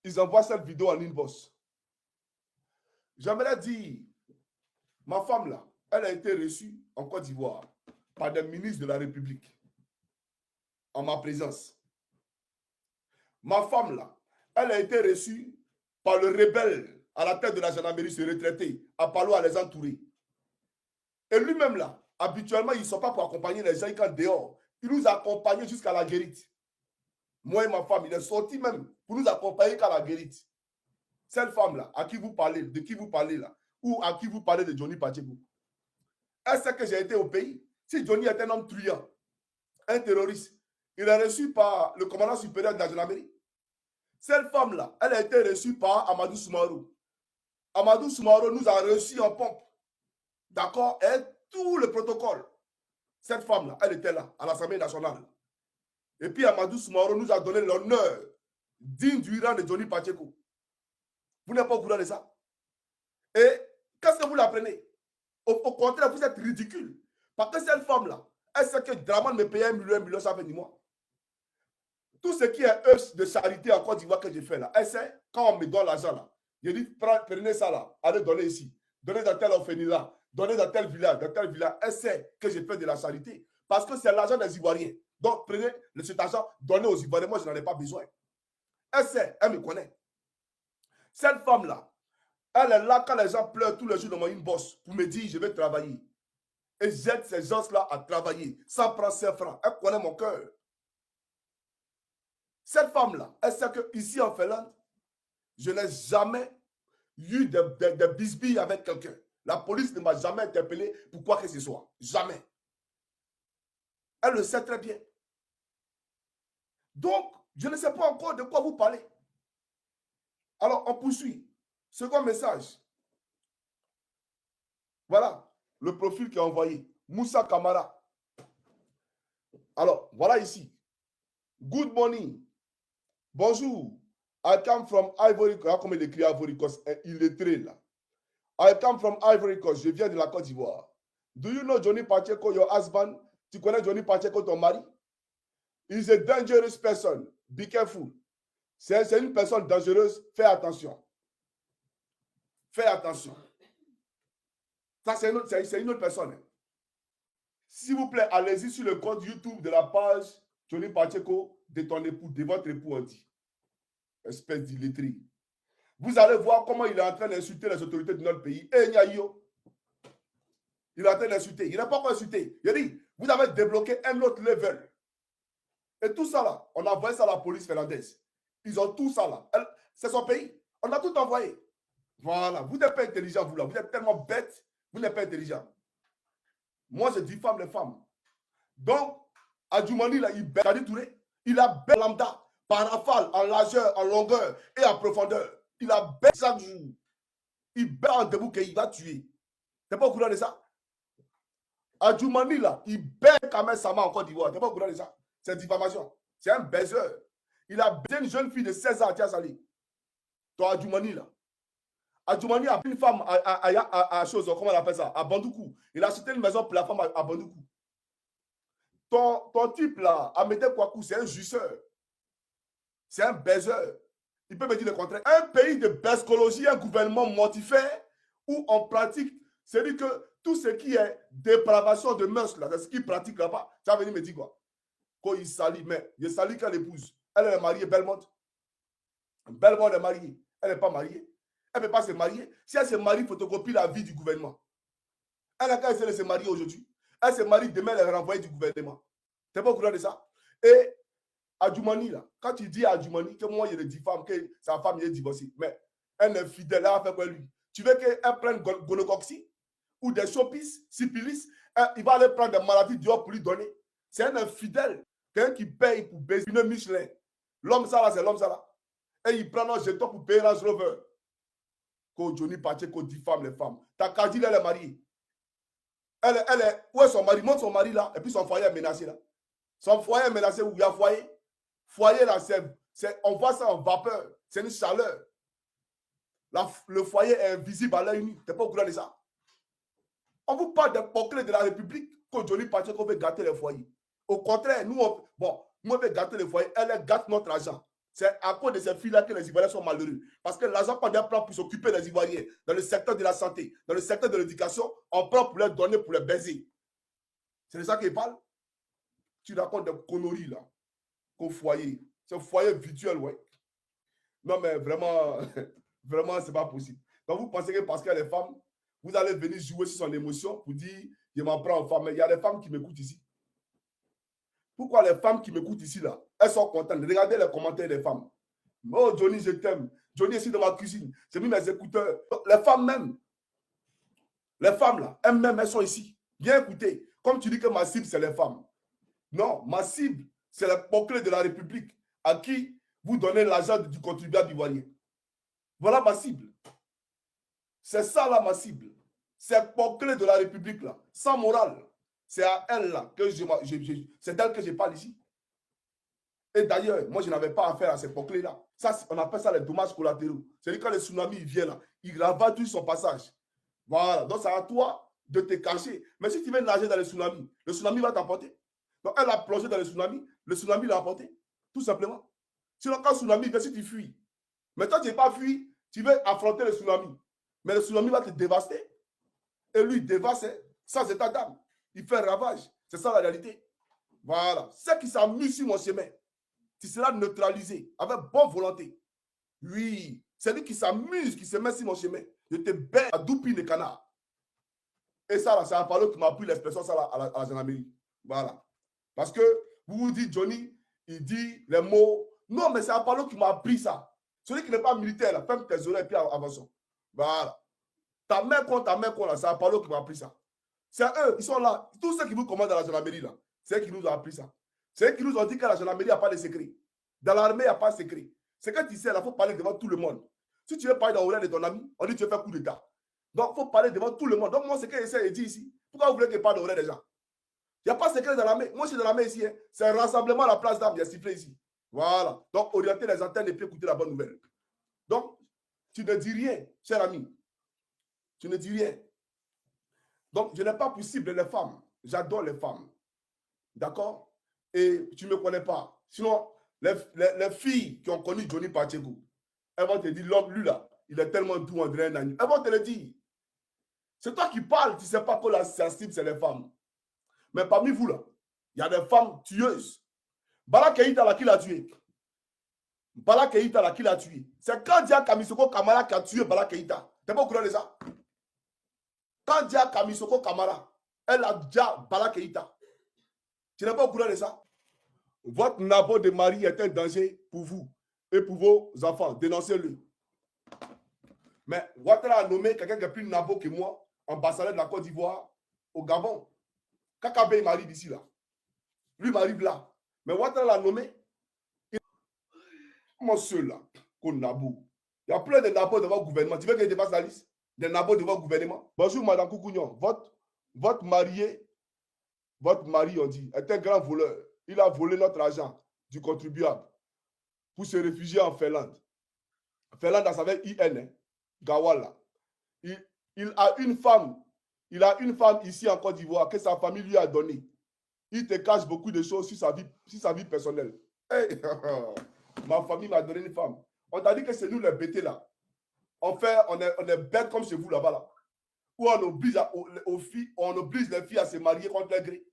ils envoient cette vidéo en inbox. J'aimerais dire, ma femme là, elle a été reçue en Côte d'Ivoire par des ministres de la République en ma présence. Ma femme là, elle a été reçue par le rebelle à la tête de la gendarmerie, se retraité, à Palo à les entourer. Et lui-même là, habituellement, ils ne sont pas pour accompagner les gens quand dehors. Il nous a accompagnés jusqu'à la guérite. Moi et ma femme, il est sorti même pour nous accompagner qu'à la guérite. Cette femme-là, à qui vous parlez, de qui vous parlez là, ou à qui vous parlez de Johnny Pacheco, elle sait que j'ai été au pays. Si Johnny est un homme truand, un terroriste, il est reçu par le commandant supérieur de la gendarmerie. Cette femme-là, elle a été reçue par Amadou Soumarou. Amadou Soumarou nous a reçus en pompe. D'accord? Et tout le protocole. Cette femme-là, elle était là, à l'Assemblée nationale. Et puis Amadou Soumarou nous a donné l'honneur digne du rang de Johnny Pacheco. Vous n'êtes pas au courant de ça? Et qu'est-ce que vous l'apprenez? Au contraire, vous êtes ridicule. Parce que cette femme-là, elle sait que Draman me payait 1 million chaque fin du mois. Tout ce qui est œuvre de charité en Côte d'Ivoire que j'ai fait là, elle sait, quand on me donne l'argent là, je dis, prenez ça là, allez donner ici, donnez dans tel orphelinat là, donnez dans tel village, elle sait que j'ai fait de la charité. Parce que c'est l'argent des Ivoiriens. Donc prenez cet argent, donnez aux Ivoiriens, moi je n'en ai pas besoin. Elle sait, elle me connaît. Cette femme-là, elle est là quand les gens pleurent tous les jours dans mon inbox pour me dire, je vais travailler. Et j'aide ces gens-là à travailler, sans prendre 5 francs. Elle connaît mon cœur. Cette femme-là, elle sait qu'ici en Finlande, je n'ai jamais eu de bisbilles avec quelqu'un. La police ne m'a jamais interpellé pour quoi que ce soit. Jamais. Elle le sait très bien. Donc, je ne sais pas encore de quoi vous parlez. Alors, on poursuit. Second message. Voilà le profil qui est envoyé. Moussa Kamara. Alors, voilà ici. Good morning. Bonjour. I come from Ivory Coast. Comme il écrit Ivory Coast, il est très là. I come from Ivory Coast. Je viens de la Côte d'Ivoire. Do you know Johnny Pacheco, your husband? Tu connais Johnny Pacheco, ton mari? He's a dangerous person. Be careful. C'est une personne dangereuse. Fais attention. Fais attention. Ça, c'est une autre personne. S'il vous plaît, allez-y sur le compte YouTube de la page Johnny Pacheco de ton époux, de votre époux, on dit. Espèce d'illettré. Vous allez voir comment il est en train d'insulter les autorités de notre pays. Et Nyayo, il est en train d'insulter. Il n'a pas encore insulté. Il a dit, vous avez débloqué un autre level. Et tout ça là, on a envoyé ça à la police finlandaise. Ils ont tout ça là. C'est son pays. On a tout envoyé. Voilà. Vous n'êtes pas intelligent, vous là. Vous êtes tellement bête. Vous n'êtes pas intelligent. Moi, je diffame les femmes. Donc, Adjoumani, là, il a bête lambda, par rafale, en largeur, en longueur et en profondeur. Il a bête chaque jour. Il bête en debout qu'il va tuer. Tu n'es pas au courant de ça? Adjoumani, là, il bête Kamel Sama en Côte d'Ivoire. Tu n'es pas au courant de ça? C'est diffamation. C'est un baiser. Il a bêté une jeune fille de 16 ans à Tiasali. Ton Adjoumani, là. Adjoumani a une femme à chose, comment on appelle ça? À Bandoukou. Il a acheté une maison pour la femme à Bandoukou. Ton type là, Amédée Kouakou, c'est un jusseur. C'est un baiser. Il peut me dire le contraire. Un pays de bescologie, un gouvernement mortifère où on pratique, c'est-à-dire que tout ce qui est dépravation de mœurs, là, c'est ce qu'il pratique là-bas. Tu vas venir me dire quoi? Quand il salit, mais il salit quand l'épouse. Elle est mariée, Belmont. Belmont est mariée. Elle n'est pas mariée. Elle ne peut pas se marier. Si elle se marie, photocopie la vie du gouvernement. Elle a qu'à essayer de se marier aujourd'hui. Elle se marie, demain, elle est renvoyée du gouvernement. Tu n'es pas au courant de ça? Et Adjoumani, là, quand tu dis à Adjoumani que moi, il est diffame, que sa femme est divorcée, mais elle est fidèle, elle a fait quoi lui? Tu veux qu'elle prenne gonocoxie ou des chopis, syphilis, il va aller prendre des maladies dehors pour lui donner. C'est un infidèle. Quelqu'un qui paye pour baiser une Michelin. L'homme ça là, c'est l'homme ça là. Et il prend un jeton pour payer Range Rover. Quand Johnny Pacheco diffame les femmes. Ta Kadil, elle est mariée. Elle est, où est son mari? Montre son mari là. Et puis son foyer est menacé là. Son foyer est menacé où il y a foyer. Foyer là, on voit ça en vapeur. C'est une chaleur. Le foyer est invisible à l'œil nu. Tu n'es pas au courant de ça? On vous parle des proclés de la République que Johnny Pacheco veut gâter les foyers. Au contraire, nous, on veut gâter les foyers. Elle gâte notre argent. C'est à cause de ces filles-là que les Ivoiriens sont malheureux. Parce que l'argent qu'on prend pour s'occuper des Ivoiriens, dans le secteur de la santé, dans le secteur de l'éducation, on prend pour leur donner, pour les baiser. C'est de ça qu'ils parlent. Tu racontes des conneries là, qu'au foyer. C'est un foyer virtuel, ouais. Non, mais vraiment, vraiment, c'est pas possible. Donc, vous pensez que parce qu'il y a des femmes, vous allez venir jouer sur son émotion pour dire, je m'en prends aux femmes. Mais il y a des femmes qui m'écoutent ici. Pourquoi les femmes qui m'écoutent ici, là, elles sont contentes? Regardez les commentaires des femmes. Oh, Johnny, je t'aime. Johnny, ici dans ma cuisine. J'ai mis mes écouteurs. Les femmes même, les femmes, là, elles-mêmes, elles sont ici. Bien écoutez, comme tu dis que ma cible, c'est les femmes. Non, ma cible, c'est la clé de la République à qui vous donnez l'argent du contribuable ivoirien. Voilà ma cible. C'est ça, là, ma cible. C'est la clé de la République, là, sans morale. C'est à elle, là, que c'est d'elle que je parle ici. Et d'ailleurs, moi, je n'avais pas affaire à ces clés-là. Ça, on appelle ça les dommages collatéraux. C'est-à-dire quand le tsunami vient, là, il ravage tout son passage. Voilà. Donc, c'est à toi de te cacher. Mais si tu veux nager dans le tsunami va t'emporter. Donc, elle a plongé dans le tsunami l'a emporté. Tout simplement. Sinon, quand le tsunami vient, si tu fuis. Mais toi, tu n'es pas fui, tu veux affronter le tsunami. Mais le tsunami va te dévaster. Et lui, il dévaste sans état d'âme. Il fait ravage. C'est ça la réalité. Voilà. Ceux qui s'amusent sur mon chemin, tu seras neutralisé avec bonne volonté. Oui. C'est lui qui s'amuse, qui se met sur mon chemin. Je te baisse à doupine de canard. Et ça, là, c'est un parole qui m'a appris l'expression ça, là, à la gendarmerie. Voilà. Parce que vous vous dites, Johnny, il dit les mots. Non, mais c'est un parole qui m'a appris ça. Celui qui n'est pas militaire, là, ferme tes oreilles et puis avançons. Voilà. Ta main contre, là, c'est un parole qui m'a appris ça. C'est eux, ils sont là. Tous ceux qui vous commandent dans la gendarmerie, là, c'est eux qui nous ont appris ça. C'est eux qui nous ont dit que la gendarmerie n'a pas de secret. Dans l'armée, il n'y a pas de secret. C'est que tu sais, là, il faut parler devant tout le monde. Si tu veux parler dans l'oreille de ton ami, on dit que tu veux faire coup d'État. Donc, il faut parler devant tout le monde. Donc, moi, c'est ce que j'essaie de dire ici. Pourquoi vous voulez que je parle dans l'oreille des gens? Il n'y a pas de secret dans l'armée. Moi, je suis dans l'armée ici. Hein. C'est un rassemblement à la place d'armes. Il y a sifflé ici. Voilà. Donc, orienter les antennes et puis écouter la bonne nouvelle. Donc, tu ne dis rien, cher ami. Tu ne dis rien. Donc, je n'ai pas pour cible les femmes. J'adore les femmes. D'accord? Et tu ne me connais pas. Sinon, les filles qui ont connu Johnny Pacheco, elles vont te dire, l'homme, lui là, il est tellement doux, on dirait un agneau. Elles vont te le dire. C'est toi qui parles, tu ne sais pas que la cible, c'est les femmes. Mais parmi vous là, il y a des femmes tueuses. Bala Keïta là, qui l'a tué? Bala Keïta là, qui l'a tué? C'est Kandia Kamisoko Kamara qui a tué Bala Keïta. Tu n'es pas au courant de ça? Kandia Kamisoko Kamara, elle a déjà Bala Keïta. Tu n'es pas au courant de ça? Votre nabo de mari est un danger pour vous et pour vos enfants. Dénoncez-le. Mais Ouattara a nommé quelqu'un qui est plus nabo que moi, ambassadeur de la Côte d'Ivoire au Gabon. Kakabe m'arrive ici là. Lui m'arrive là. Mais Ouattara l'a nommé. Comment ceux-là, qu'on nabo? Il y a plein de nabos devant le gouvernement. Tu veux que je dépasse la liste des nabos devant le gouvernement? Bonjour, Madame Koukounion. Votre mari, on dit, est un grand voleur. Il a volé notre argent du contribuable pour se réfugier en Finlande. Finlande, ça s'appelle IN, hein? Gawala. Il a une femme ici en Côte d'Ivoire que sa famille lui a donnée. Il te cache beaucoup de choses sur sa vie personnelle. Hey, ma famille m'a donné une femme. On t'a dit que c'est nous les bêtés là. On est bêtes comme chez vous là-bas. Là. Où on oblige les filles à se marier contre leur gré.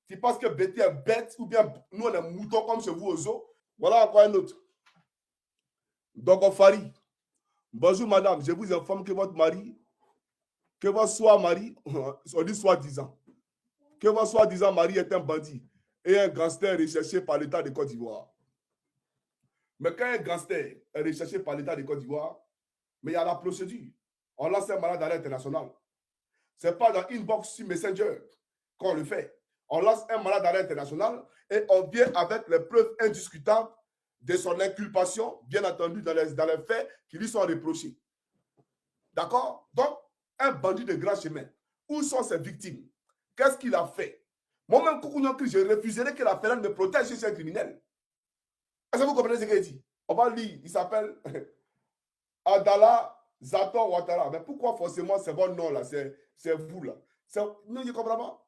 Tu penses que bêté est bête ou bien nous on est moutons comme chez vous aux eaux? Voilà encore un autre. Dogofari. Bonjour madame, je vous informe que votre mari, que votre soi-mari, on dit soi-disant, que votre soi-disant mari est un bandit et un gangster recherché par l'État de Côte d'Ivoire. Mais quand un gangster est recherché par l'État de Côte d'Ivoire, mais il y a la procédure. On lance un mandat d'arrêt international. Ce n'est pas dans Inbox sur Messenger qu'on le fait. On lance un mandat d'arrêt international et on vient avec les preuves indiscutables de son inculpation, bien entendu, dans les faits qui lui sont reprochés. D'accord? Donc, un bandit de grand chemin, où sont ses victimes? Qu'est-ce qu'il a fait? Moi-même, je refuserais que la Finlande me protège chez un criminel. Est-ce que vous comprenez ce qu'il dit? On va lire, il s'appelle Adala Zator Ouattara. Mais pourquoi forcément c'est votre nom là? C'est vous là. Non, je ne comprends pas.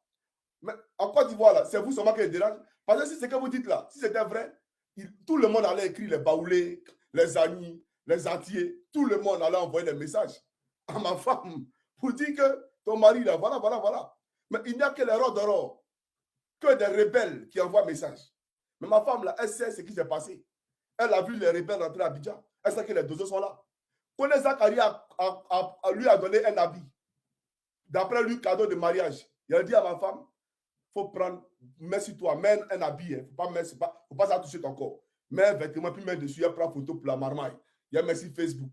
Mais en Côte d'Ivoire, là, c'est vous seulement qui le dérange. Parce que si c'est ce que vous dites là, si c'était vrai, Tout le monde allait écrire les baoulés, les amis, les entiers. Tout le monde allait envoyer des messages à ma femme pour dire que ton mari, là, voilà, voilà, voilà. Mais il n'y a que les rois que des rebelles qui envoient message. Mais ma femme, là, elle sait ce qui s'est passé. Elle a vu les rebelles rentrer à Abidjan. Elle sait que les doses sont là. Kone Zakari lui a donné un habit. D'après lui, cadeau de mariage. Il a dit à ma femme, il faut prendre, mets sur toi, mets un habit. Il ne faut pas ça toucher ton corps. Mets un vêtement, puis mets dessus, elle prend photo pour la marmaille. Il a mis sur Facebook.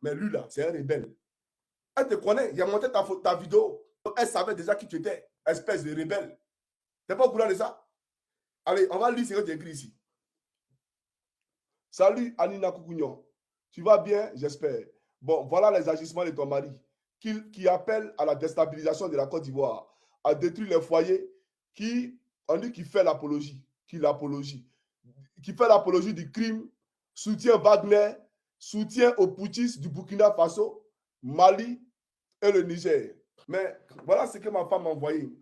Mais lui, là, c'est un rebelle. Elle te connaît. Il a monté ta vidéo. Elle savait déjà qui tu étais. Espèce de rebelle. Tu n'es pas au courant de ça? Allez, on va lire ce que tu as écrit ici. Salut Anina Koukounion. Tu vas bien, j'espère. Bon, voilà les agissements de ton mari qui appelle à la déstabilisation de la Côte d'Ivoire, à détruire les foyers, on dit qu'il fait l'apologie, qui fait l'apologie du crime, soutient Wagner, soutient aux putschistes du Burkina Faso, Mali et le Niger. Mais voilà ce que ma femme m'a envoyé.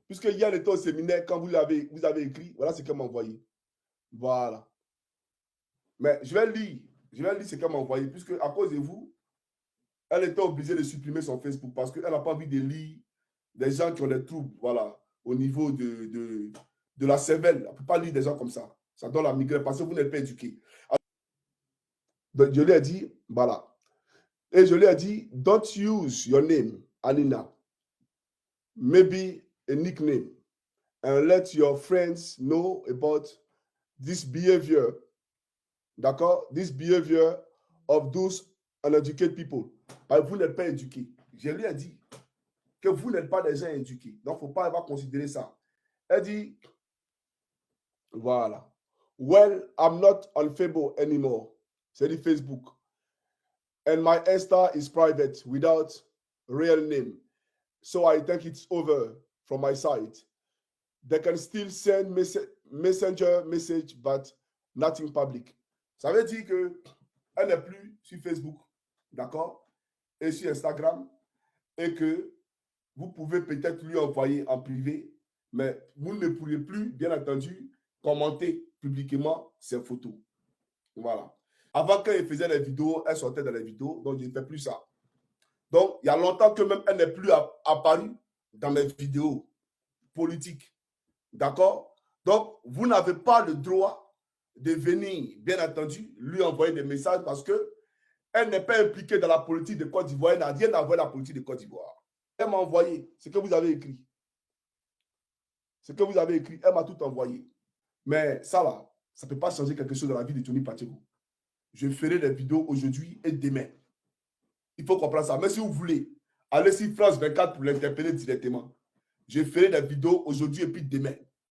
Puisque hier, elle était au séminaire, quand vous avez écrit, voilà ce qu'elle m'a envoyé. Voilà. Mais je vais lire ce qu'elle m'a envoyé, puisque à cause de vous, elle était obligée de supprimer son Facebook parce qu'elle n'a pas envie de lire des gens qui ont des troubles, voilà, au niveau de la cervelle. Elle ne peut pas lire des gens comme ça. Ça donne la migraine parce que vous n'êtes pas éduqué. Donc, je lui ai dit, voilà. Et je lui ai dit, don't use your name, Anina. Maybe a nickname. And let your friends know about this behavior. D'accord? This behavior of those uneducated people. Vous n'êtes pas éduqués. Je lui ai dit que vous n'êtes pas des gens éduqués. Donc, il ne faut pas considérer ça. Elle dit, voilà. Well, I'm not on Facebook anymore. C'est dit Facebook. And my Insta is private without real name. So I think it's over from my side. They can still send messenger message, but nothing public. Ça veut dire qu'elle n'est plus sur Facebook, d'accord, et sur Instagram, et que vous pouvez peut-être lui envoyer en privé, mais vous ne pourrez plus, bien entendu, commenter publiquement ses photos. Voilà. Avant qu'elle faisait les vidéos, elle sortait dans les vidéos, donc je ne fais plus ça. Donc, il y a longtemps que même elle n'est plus apparue dans mes vidéos politiques. D'accord? Donc, vous n'avez pas le droit de venir, bien entendu, lui envoyer des messages parce qu'elle n'est pas impliquée dans la politique de Côte d'Ivoire. Elle n'a rien à voir avec la politique de Côte d'Ivoire. Elle m'a envoyé ce que vous avez écrit. Ce que vous avez écrit, elle m'a tout envoyé. Mais ça, là, ça ne peut pas changer quelque chose dans la vie de Tony Pacheco. Je ferai des vidéos aujourd'hui et demain. Il faut comprendre ça. Mais si vous voulez, allez sur France 24 pour l'interpeller directement. Je ferai des vidéos aujourd'hui et puis demain.